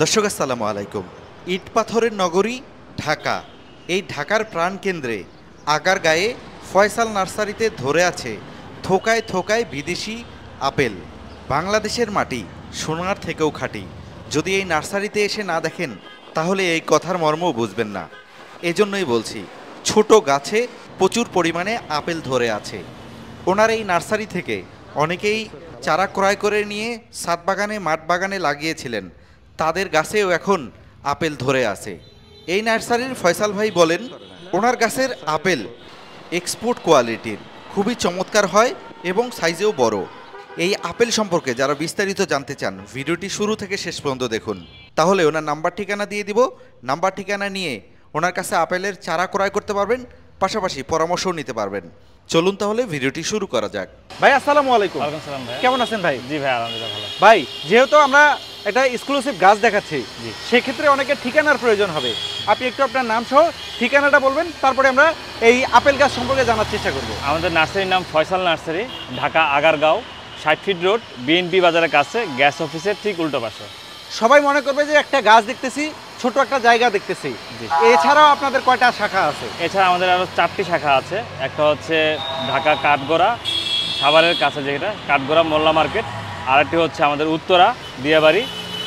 দর্শক আসসালামু আলাইকুম। ইট পাথরের নগরী ঢাকা, এই ঢাকার প্রাণকেন্দ্রে আগারগাঁয়ে ফয়সাল নার্সারিতে ধরে আছে থোকায় থোকায় বিদেশি আপেল। বাংলাদেশের মাটি সোনার থেকেও খাঁটি। যদি এই নার্সারিতে এসে না দেখেন তাহলে এই কথার মর্মও বুঝবেন না। এজন্যই বলছি, ছোট গাছে প্রচুর পরিমাণে আপেল ধরে আছে। ওনার এই নার্সারি থেকে অনেকেই চারা ক্রয় করে নিয়ে ছাদ বাগানে মাঠ বাগানে লাগিয়েছিলেন, তাদের গাছেও এখন আপেল ধরে আছে। এই নার্সারির ফয়সাল ভাই বলেন, ওনার গাছের আপেল এক্সপোর্ট কোয়ালিটির, খুবই চমৎকার হয় এবং সাইজেও বড়। এই আপেল সম্পর্কে যারা বিস্তারিত জানতে চান ভিডিওটি শুরু থেকে শেষ পর্যন্ত দেখুন, তাহলে ওনার নাম্বার ঠিকানা দিয়ে দিব। নাম্বার ঠিকানা নিয়ে ওনার কাছে আপেলের চারা ক্রয় করতে পারবেন, পাশাপাশি পরামর্শও নিতে পারবেন। চলুন তাহলে ভিডিওটি শুরু করা যাক। ভাই আসসালামু আলাইকুম। ওয়ালাইকুম সালাম ভাই। কেমন আছেন ভাই? জি ভাই, আলহামদুলিল্লাহ ভালো। ভাই, যেহেতু আমরা একটা এক্সক্লুসিভ গাছ দেখাচ্ছি, জি। সেক্ষেত্রে অনেকের ঠিকানার প্রয়োজন হবে। আপনি একটু আপনার নাম সহ ঠিকানাটা বলবেন, তারপরে আমরা এই আপেল গাছ সম্পর্কে জানার চেষ্টা করব। আমাদের নার্সারির নাম Faisal nursery, Dhaka Agargaon 60 fit road, BNP বাজারের কাছে, গ্যাস অফিসের ঠিক উল্টো পাশে। সবাই মনে করবে যে একটা গাছ দেখতেছি, ছোট একটা জায়গা দেখতেছি। জি। এছাড়াও আপনাদের কয়টা শাখা আছে? এছাড়া আমাদের আরও 4টি শাখা আছে। একটা হচ্ছে ঢাকা কাঠগড়া সাভারের কাছে, যেটা কাঠগড়া মোল্লা মার্কেট। আরেকটি হচ্ছে আমাদের উত্তরা দিয়াবাড়ি,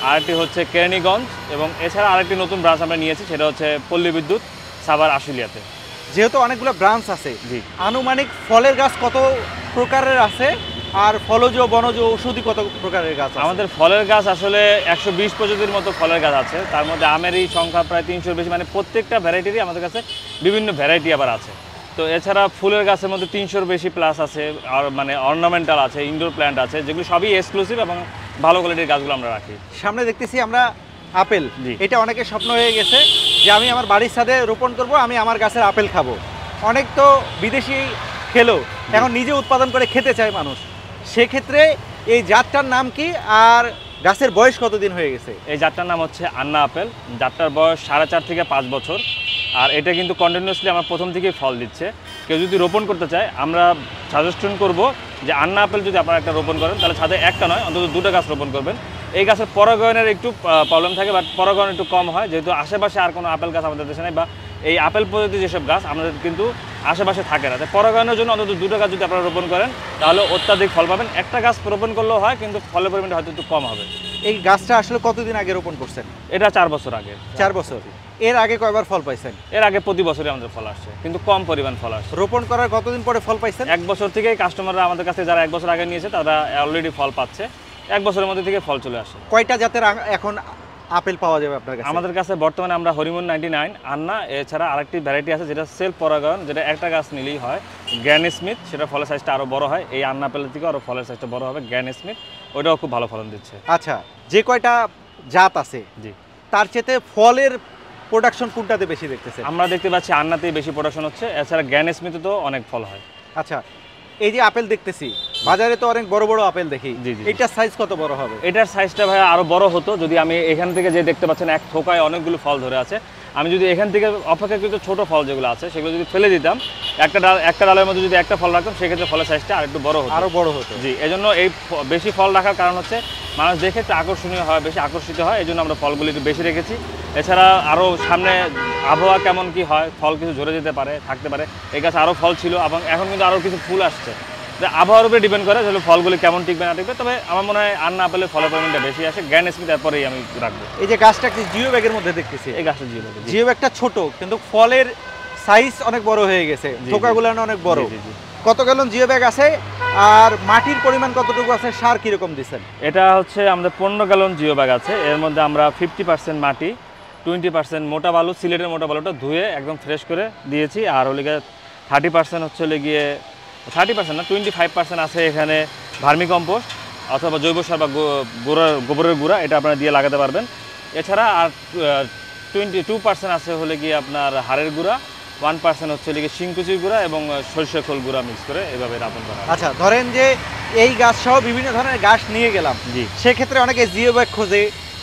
আরেকটি হচ্ছে কেরানীগঞ্জ, এবং এছাড়া আরেকটি নতুন ব্রাঞ্চ আমরা নিয়েছি, সেটা হচ্ছে পল্লী বিদ্যুৎ সাভার আশুলিয়াতে। যেহেতু অনেকগুলো ব্রাঞ্চ আছে, জি। আনুমানিক ফলের গাছ কত প্রকারের আছে, আর ফলজ বনজ ঔষধি কত প্রকারের গাছ আছে? আমাদের ফলের গাছ আসলে 120 প্রজাতির মতো ফলের গাছ আছে। তার মধ্যে আমেরই সংখ্যা প্রায় 300-এর বেশি, মানে প্রত্যেকটা ভ্যারাইটিরই আমাদের কাছে বিভিন্ন ভ্যারাইটি আবার আছে। তো এছাড়া ফুলের গাছের মধ্যে 300-এর বেশি প্লাস আছে, আর মানে অর্নামেন্টাল আছে, ইনডোর প্ল্যান্ট আছে, যেগুলো সবই এক্সক্লুসিভ এবং ভালো কোয়ালিটির গাছগুলো আমরা রাখি। সামনে দেখতেছি আমরা আপেল। জি। এটা অনেকের স্বপ্ন হয়ে গেছে যে আমি আমার বাড়ির ছাদে রোপণ করব, আমি আমার গাছের আপেল খাবো। অনেক তো বিদেশি খেলো, এখন নিজে উৎপাদন করে খেতে চায় মানুষ। সেক্ষেত্রে এই জাতটার নাম কি, আর গাছের বয়স কতদিন হয়ে গেছে? এই জাতটার নাম হচ্ছে আন্না আপেল। জাতটার বয়স 4.5 থেকে 5 বছর, আর এটা কিন্তু কন্টিনিউয়াসলি আমার প্রথম থেকেই ফল দিচ্ছে। কেউ যদি রোপণ করতে চায়, আমরা সাজেশন করব যে আন্না আপেল যদি আপনারা একটা রোপণ করেন, তাহলে ছাদে একটা নয়, অন্তত 2টা গাছ রোপণ করবেন। এই গাছের পরাগায়নের একটু প্রবলেম থাকে, বাট পরাগায়ন একটু কম হয়, যেহেতু আশেপাশে আর কোনো আপেল গাছ আমাদের দেশে নেই, বা এই আপেল প্রজাতির যেসব গাছ আমাদের কিন্তু আশেপাশে থাকে না। তাই পরাগায়নের জন্য অন্তত 2টা গাছ যদি আপনারা রোপণ করেন, তাহলে অত্যাধিক ফল পাবেন। একটা গাছ রোপণ করলেও হয়, কিন্তু ফলের পরিমাণটা হয়তো একটু কম হবে। এই গাছটা আসলে কতদিন আগে রোপণ করছেন? এটা 4 বছর আগে। 4 বছর। এর আগে কয়বার ফল পাইছেন? এর আগে প্রতি বছরই আমাদের ফল আসছে, কিন্তু কম পরিমাণ ফল আসছে। রোপণ করার কতদিন পরে ফল পাইছেন? 1 বছর থেকেই কাস্টমাররা আমাদের কাছে, যারা 1 বছর আগে নিয়েছে, তারা অলরেডি ফল পাচ্ছে। 1 বছরের মধ্যে থেকে ফল চলে আসে। কয়টা জাতের এখন আপেল পাওয়া যাবে আপনার কাছে? আমাদের কাছে বর্তমানে আমরা হরিমন 99, আন্না, এছাড়া আরেকটি ভ্যারাইটি আছে যেটা সেলফ পরাগায়ন, যেটা একটা গাছ নিলেই হয়, গ্র্যানি স্মিথ। সেটা ফলের সাইজটা আরও বড় হয়, এই আন্না আপেলের থেকে আরও ফলের সাইজটা বড় হবে। গ্র্যানি স্মিথ ওইটাও খুব ভালো ফলন দিচ্ছে। আচ্ছা, যে কয়টা জাত আছে, জি, তার চেয়ে ফলের প্রোডাকশন কোনটাতে বেশি দেখতেছে? আমরা দেখতে পাচ্ছি আন্নাতেই বেশি প্রোডাকশন হচ্ছে, এছাড়া গ্র্যানি স্মিথে তো অনেক ফল হয়। আচ্ছা, এই যে আপেল দেখতেছি, বাজারে তো অনেক বড় বড় আপেল দেখি, জি, জি। এটার সাইজ কত বড় হবে? এটার সাইজটা ভাই আরও বড় হতো যদি আমি এখান থেকে, যে দেখতে পাচ্ছেন এক থোকায় অনেকগুলো ফল ধরে আছে, আমি যদি এখান থেকে অপেক্ষাকৃত ছোট ফল যেগুলো আছে সেগুলো যদি ফেলে দিতাম, একটা ডালের মধ্যে যদি একটা ফল রাখতাম, সেক্ষেত্রে ফলের সাইজটা আরেকটু বড় হতো, আরো বড় হতো। জি, এজন্য এই বেশি ফল রাখার কারণ হচ্ছে মানুষ দেখে একটু আকর্ষণীয় হয়, বেশি আকর্ষিত হয়, এই জন্য আমরা ফলগুলি একটু বেশি রেখেছি। এছাড়া আরও সামনে আবহাওয়া কেমন কি হয়, ফল কিছু ঝরে যেতে পারে, থাকতে পারে। এই গাছে আরও ফল ছিল এবং এখন কিন্তু আরও কিছু ফুল আসছে। আবহাওয়ার উপরে ডিপেন্ড করে তাহলে ফলগুলি কেমন টিকবে না টিকবে। তবে আমার মনে হয় আন্না আপেলের ফলের পরিমাণটা বেশি আসে। গ্র্যানি স্মিথ তারপরেই আমি রাখবো। এই যে গাছটা কি জিও ব্যাগের মধ্যে দেখতেছি, এই গাছটা জিও ব্যাগটা ছোট, কিন্তু ফলের সাইজ অনেক বড় হয়ে গেছে, থোকাগুলো অনেক বড়। কত গ্যালন জিও ব্যাগ আছে, আর মাটির পরিমাণ কতটুকু আছে, সার কিরকম দিচ্ছেন? এটা হচ্ছে আমাদের 15 গ্যালন জিও ব্যাগ আছে। এর মধ্যে আমরা 50% মাটি, 20% মোটা বালু, সিলেটের মোটা বালুটা ধুয়ে একদম ফ্রেশ করে দিয়েছি, আর হলে গিয়ে 30% হচ্ছে গিয়ে 30% না 25% আছে এখানে ভার্মি কম্পোস্ট অথবা জৈব সার বা গোবরের গুঁড়া, এটা আপনারা দিয়ে লাগাতে পারবেন। এছাড়া আর 22% আছে হলে গিয়ে আপনার হাড়ের গুঁড়া, 1% হচ্ছে গিয়ে শিংকুচির গুঁড়া এবং সরিষার খোল গুঁড়া মিক্স করে এভাবে রোপণ করা। আচ্ছা, ধরেন যে এই গাছ সহ বিভিন্ন ধরনের গাছ নিয়ে গেলাম, জি, সেক্ষেত্রে অনেকে জিও ব্যাগ খোঁজে,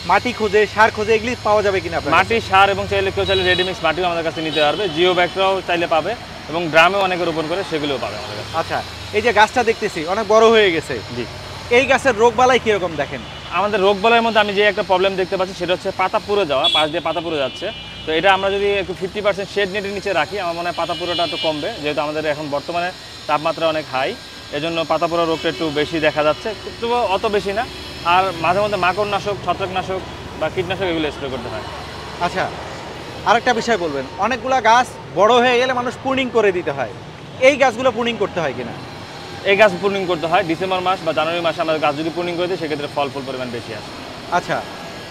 মাটি খোঁজে, সার খোঁজে, এগুলি পাওয়া যাবে কিনা? মাটি, সার এবং কেউ চাইলে রেডিমিক্স মাটিও আমাদের কাছে নিতে পারবে, জিও ব্যাগটাও চাইলে পাবে, এবং ড্রামে অনেকে রোপণ করে সেগুলোও পাবে আমাদের কাছে। আচ্ছা, এই যে গাছটা দেখতেছি অনেক বড় হয়ে গেছে, জি, এই গাছের রোগ বালাই কিরকম দেখেন? আমাদের রোগবালাইয়ের মধ্যে আমি যে একটা প্রবলেম দেখতে পাচ্ছি সেটা হচ্ছে পাতা পুড়ে যাওয়া, পাশ দিয়ে পাতা পুড়ে যাচ্ছে। তো এটা আমরা যদি একটু 50% শেড নেটের নিচে রাখি, আমার মনে হয় পাতা পুরোটা একটু কমবে, যেহেতু আমাদের এখন বর্তমানে তাপমাত্রা অনেক হাই, এজন্য পাতা পোড়া রোগটা একটু বেশি দেখা যাচ্ছে, কিন্তু অত বেশি না। আর মাঝে মধ্যে মাকড়নাশক, ছত্রাকনাশক বা কীটনাশক এগুলো স্প্রে করতে হয়। আচ্ছা, আরেকটা বিষয় বলবেন, অনেকগুলা গাছ বড় হয়ে গেলে মানুষ প্রুনিং করে দিতে হয়, এই গাছগুলো প্রুনিং করতে হয় কিনা? এই গাছ প্রুনিং করতে হয় ডিসেম্বর মাস বা জানুয়ারি মাসে। আমরা গাছ যদি প্রুনিং করে দিই সেক্ষেত্রে ফল পরিমাণ বেশি আসে। আচ্ছা,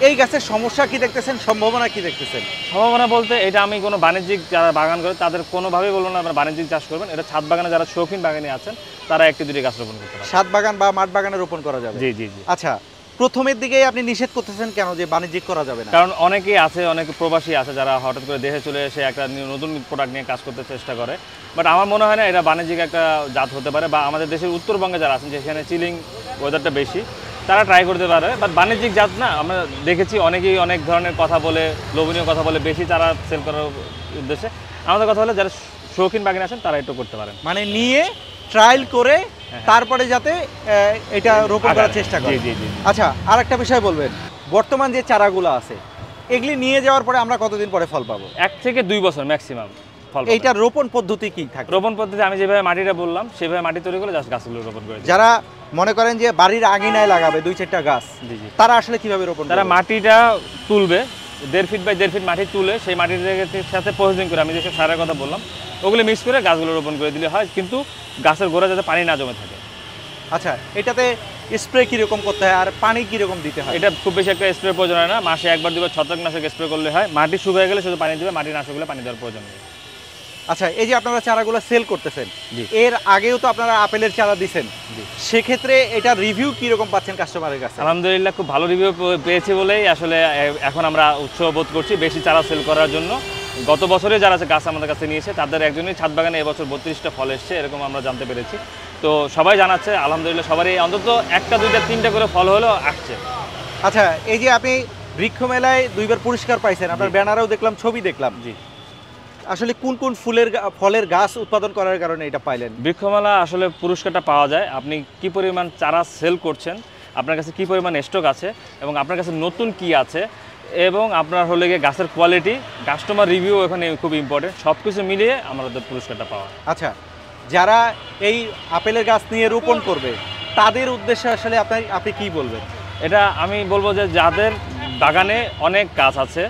এই গাছের সমস্যা কি দেখতেছেন, সম্ভাবনা কি দেখতেছেন? সম্ভাবনা বলতে এটা আমি কোনো বাণিজ্যিক যারা বাগান করে তাদের কোনোভাবেই বলবো না আপনারা বাণিজ্যিক চাষ করবেন। এটা ছাদ বাগানে যারা শৌখিন বাগানি আছেন তারা একটি দুটি গাছ রোপণ করতে পারে। ছাদ বাগান বা মাঠ বাগানে রোপণ করা যাবে? জি জি জি। আচ্ছা, প্রথমের দিকেই আপনি নিষেধ করতেছেন কেন যে বাণিজ্যিক করা যাবে না? কারণ অনেকেই আছে, অনেক প্রবাসী আছে যারা হঠাৎ করে দেশে চলে এসে একটা নতুন প্রোডাক্ট নিয়ে কাজ করতে চেষ্টা করে। বাট আমার মনে হয় না এটা বাণিজ্যিক একটা জাত হতে পারে, বা আমাদের দেশের উত্তরবঙ্গে যারা আছেন যেখানে চিলিং ওয়েদারটা বেশি তারা ট্রাই করতে পারে। বাট বাণিজ্যিক জাত না, আমরা দেখেছি অনেকেই অনেক ধরনের কথা বলে, লোভনীয় কথা বলে বেশি তারা সেল করার উদ্দেশ্যে। আমাদের কথা হলো যারা শৌখিন বাগানে আছেন তারা একটু করতে পারেন, মানে নিয়ে ট্রায়াল করে তারপরে যাতে এটা রোপণ করার চেষ্টা করে। জি জি জি। আচ্ছা, আরেকটা বিষয় বলবেন, বর্তমান যে চারাগুলো আছে এগুলি নিয়ে যাওয়ার পরে আমরা কতদিন পরে ফল পাবো? 1 থেকে 2 বছর ম্যাক্সিমাম ফল। এইটা রোপণ পদ্ধতি কি থাকে? রোপণ পদ্ধতি আমি যেভাবে মাটিটা বললাম সেভাবে মাটি তৈরি করে জাস্ট গাছগুলো রোপণ করে দিই। যারা মনে করেন যে বাড়ির আঙিনায় লাগাবে 2-4টা গাছ, জি জি, তারা আসলে কিভাবে রোপণ তারা করবে? মাটিটা তুলবে 1.5 ফিট বাই 1.5 ফিট মাটি তুলে সেই মাটির সাথে প্রসেসিং করে আমি যেসব সারের কথা বললাম ওগুলো মিক্স করে গাছগুলো রোপণ করে দিলে হয়, কিন্তু গাছের গোড়া যাতে পানি না জমে থাকে। আচ্ছা, এটাতে স্প্রে কিরকম করতে হয় আর পানি কিরকম দিতে হয়? এটা খুব বেশি একটা স্প্রে প্রয়োজন হয় না, মাসে একবার দুবার ছত্রাকনাশক স্প্রে করলে হয়। মাটি শুকিয়ে গেলে শুধু পানি দিবে, মাটি না শুকলে পানি দেওয়ার প্রয়োজন নেই। আচ্ছা, এই যে আপনারা চারাগুলো সেল করতেছেন, জি। এর আগেও তো আপনারা আপেলের চারা দিছেন, জি। সেক্ষেত্রে এটা রিভিউ কিরকম পাচ্ছেন কাস্টমারের কাছে? আলহামদুলিল্লাহ খুব ভালো রিভিউ পেয়েছি বলেই আসলে এখন আমরা উৎসাহ বোধ করছি বেশি চারা সেল করার জন্য। গত বছরে যারা গাছ আমাদের কাছে নিয়েছে তাদের একজনই ছাদ বাগানে এবছর 32টা ফল এসছে, এরকম আমরা জানতে পেরেছি। তো সবাই জানাচ্ছে আলহামদুলিল্লাহ, সবারই অন্তত 1টা 2টা 3টে করে ফল হলেও আসছে। আচ্ছা, এই যে আপনি বৃক্ষ মেলায় 2বার পুরস্কার পাইছেন, আপনার ব্যানারেও দেখলাম, ছবি দেখলাম, জি। আসলে কোন কোন ফলের গাছ উৎপাদন করার কারণে এটা পাইলেন? বৃক্ষমেলা আসলে পুরস্কারটা পাওয়া যায় আপনি কি পরিমাণ চারা সেল করছেন, আপনার কাছে কি পরিমাণ স্টক আছে, এবং আপনার কাছে নতুন কি আছে, এবং আপনার হলে গিয়ে গাছের কোয়ালিটি, কাস্টমার রিভিউ এখানে খুব ইম্পর্টেন্ট। সব কিছু মিলিয়ে আমাদের পুরস্কারটা পাওয়া। আচ্ছা, যারা এই আপেলের গাছ নিয়ে রোপণ করবে তাদের উদ্দেশ্যে আসলে আপনি কি বলবেন? এটা আমি বলবো যে যাদের বাগানে অনেক গাছ আছে,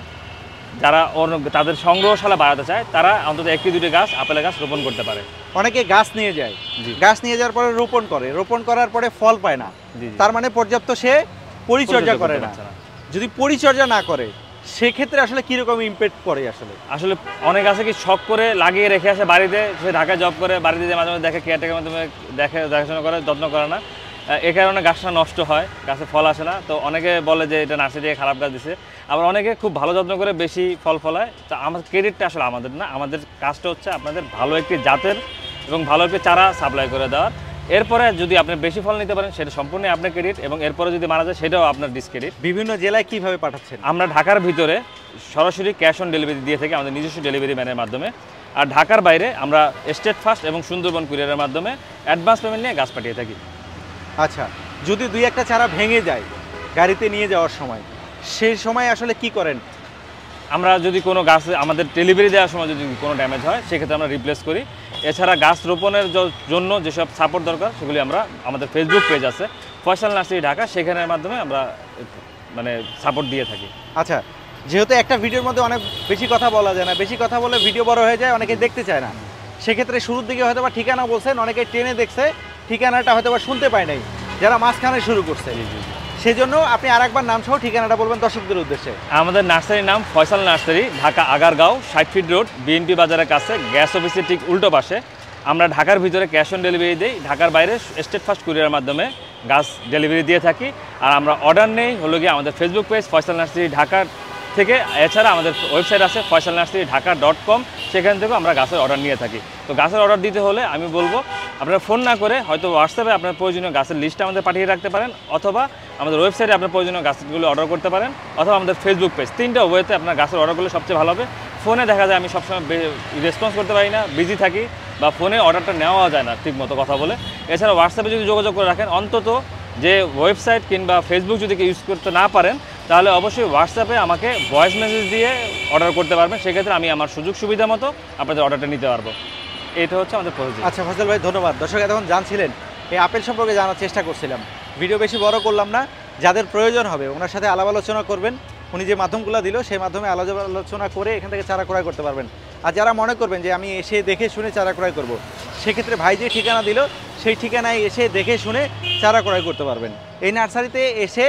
যারা তাদের সংগ্রহশালা বাড়াতে চায় তারা অন্তত 1-2টি গাছ আপেলের গাছ রোপণ করতে পারে। অনেকে গাছ নিয়ে যায়, জি। গাছ নিয়ে যাওয়ার পরে রোপণ করে, রোপণ করার পরে ফল পায় না, জি, জি। তার মানে পর্যাপ্ত সে পরিচর্যা করে না। যদি পরিচর্যা না করে সেক্ষেত্রে আসলে কিরকম ইমপ্যাক্ট পড়ে? আসলে অনেক আছে কি শখ করে লাগিয়ে রেখে আসে বাড়িতে, সে ঢাকায় জব করে, বাড়িতে যে মাঝে মাঝে দেখে কেয়ারটেকের মাধ্যমে দেখাশোনা করে, যত্ন করে না, এ কারণে গাছটা নষ্ট হয়, গাছে ফল আসে না। তো অনেকে বলে যে এটা নার্সারি থেকে খারাপ গাছ দিছে, আবার অনেকে খুব ভালো যত্ন করে বেশি ফল ফলায়। তো আমার ক্রেডিটটা আসলে আমাদের না, আমাদের কাজটা হচ্ছে আপনাদের ভালো একটি জাতের এবং ভালো একটি চারা সাপ্লাই করে দেওয়ার। এরপরে যদি আপনি বেশি ফল নিতে পারেন সেটা সম্পূর্ণ আপনার ক্রেডিট, এবং এরপরে যদি মারা যায় সেটাও আপনার ডিসক্রেডিট। বিভিন্ন জেলায় কিভাবে পাঠাচ্ছেন? আমরা ঢাকার ভিতরে সরাসরি ক্যাশ অন ডেলিভারি দিয়ে থাকি আমাদের নিজস্ব ডেলিভারি ম্যানের মাধ্যমে, আর ঢাকার বাইরে আমরা স্টেট ফাস্ট এবং সুন্দরবন কুরিয়ারের মাধ্যমে অ্যাডভান্স পেমেন্ট নিয়ে গাছ পাঠিয়ে থাকি। আচ্ছা, যদি 2-1টা চারা ভেঙে যায় গাড়িতে নিয়ে যাওয়ার সময়, সেই সময় আসলে কি করেন? আমরা যদি কোনো গাছ আমাদের ডেলিভারি দেওয়ার সময় যদি কোনো ড্যামেজ হয় সেক্ষেত্রে আমরা রিপ্লেস করি। এছাড়া গাছ রোপণের জন্য যেসব সাপোর্ট দরকার সেগুলি আমরা আমাদের ফেসবুক পেজ আছে ফয়সাল নার্সারি ঢাকা, সেখানের মাধ্যমে আমরা মানে সাপোর্ট দিয়ে থাকি। আচ্ছা, যেহেতু একটা ভিডিওর মধ্যে অনেক বেশি কথা বলা যায় না, বেশি কথা বলে ভিডিও বড় হয়ে যায়, অনেকে দেখতে চায় না, সেক্ষেত্রে শুরুর দিকে হয়তো বা ঠিকানা বলছেন, অনেকে ট্রেনে দেখছে, ঠিকানাটা হয়তো বা শুনতে পায় নাই যারা মাঝখানে শুরু করছে, সেজন্য আপনি আরেকবার নাম সহ ঠিকানাটা বলবেন দর্শকদের উদ্দেশ্যে। আমাদের নার্সারির নাম Faisal nursery, Dhaka Agargaon 60 fit road, BNP বাজারের কাছে, গ্যাস অফিসের ঠিক উল্টো পাশে। আমরা ঢাকার ভিতরে ক্যাশ অন ডেলিভারি দিই, ঢাকার বাইরে স্টেট ফাস্ট কুরিয়ারের মাধ্যমে গাছ ডেলিভারি দিয়ে থাকি। আর আমরা অর্ডার নেই হলো গিয়ে আমাদের ফেসবুক পেজ ফয়সাল নার্সারি ঢাকার থেকে, এছাড়া আমাদের ওয়েবসাইট আছে faisalnurseryঢাকা.com, সেখান থেকেও আমরা গাছের অর্ডার নিয়ে থাকি। তো গাছের অর্ডার দিতে হলে আমি বলবো আপনারা ফোন না করে হয়তো হোয়াটসঅ্যাপে আপনার প্রয়োজনীয় গাছের লিস্টটা আমাদের পাঠিয়ে রাখতে পারেন, অথবা আমাদের ওয়েবসাইটে আপনার প্রয়োজনীয় গাছগুলো অর্ডার করতে পারেন, অথবা আমাদের ফেসবুক পেজ, 3টা ওয়েতে আপনার গাছের অর্ডারগুলো সবচেয়ে ভালো হবে। ফোনে দেখা যায় আমি সবসময় রেসপন্স করতে পারি না, বিজি থাকি, বা ফোনে অর্ডারটা নেওয়া যায় না ঠিক মতো কথা বলে। এছাড়া হোয়াটসঅ্যাপে যদি যোগাযোগ করে রাখেন অন্তত যে ওয়েবসাইট কিংবা ফেসবুক যদি কেউ ইউজ করতে না পারেন তাহলে অবশ্যই হোয়াটসঅ্যাপে আমাকে ভয়েস মেসেজ দিয়ে অর্ডার করতে পারবেন। সেক্ষেত্রে আমি আমার সুযোগ সুবিধা মতো আপনাদের অর্ডারটা নিতে পারবো। এটা হচ্ছে আমাদের প্রসেস। আচ্ছা ফজল ভাই ধন্যবাদ। দর্শক এতক্ষণ জানছিলেন এই আপেল সম্পর্কে জানার চেষ্টা করছিলাম, ভিডিও বেশি বড় করলাম না। যাদের প্রয়োজন হবে ওনার সাথে আলাপ আলোচনা করবেন, উনি যে মাধ্যমগুলো দিল সেই মাধ্যমে আলোচনা করে এখান থেকে চারা ক্রয় করতে পারবেন। আর যারা মনে করবেন যে আমি এসে দেখে শুনে চারা ক্রয় করব, সেক্ষেত্রে ভাই যে ঠিকানা দিল সেই ঠিকানায় এসে দেখে শুনে চারা ক্রয় করতে পারবেন। এই নার্সারিতে এসে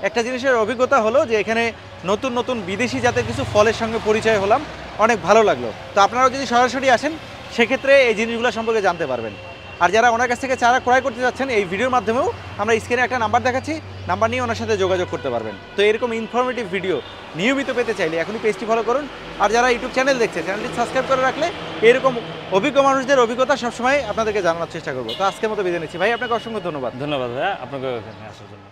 একটা জিনিসের অভিজ্ঞতা হলো যে এখানে নতুন নতুন বিদেশি জাতের কিছু ফলের সঙ্গে পরিচয় হলাম, অনেক ভালো লাগলো। তো আপনারাও যদি সরাসরি আসেন সেক্ষেত্রে এই জিনিসগুলো সম্পর্কে জানতে পারবেন। আর যারা ওনার কাছ থেকে চারা ক্রয় করতে যাচ্ছেন এই ভিডিওর মাধ্যমেও আমরা স্ক্রিনে একটা নাম্বার দেখাচ্ছি, নাম্বার নিয়ে ওনার সাথে যোগাযোগ করতে পারবেন। তো এরকম ইনফরমেটিভ ভিডিও নিয়মিত পেতে চাইলে এখনই পেজটি ফলো করুন। আর যারা ইউটিউব চ্যানেল দেখছে চ্যানেলটি সাবস্ক্রাইব করে রাখলে এরকম অভিজ্ঞ মানুষদের অভিজ্ঞতা সবসময় আপনাদেরকে জানানোর চেষ্টা করবো। তো আজকের মতো বিদায় নিচ্ছি ভাই, আপনাকে অসংখ্য ধন্যবাদ। ধন্যবাদ ভাইয়া আপনাকে এখানে আসার জন্য।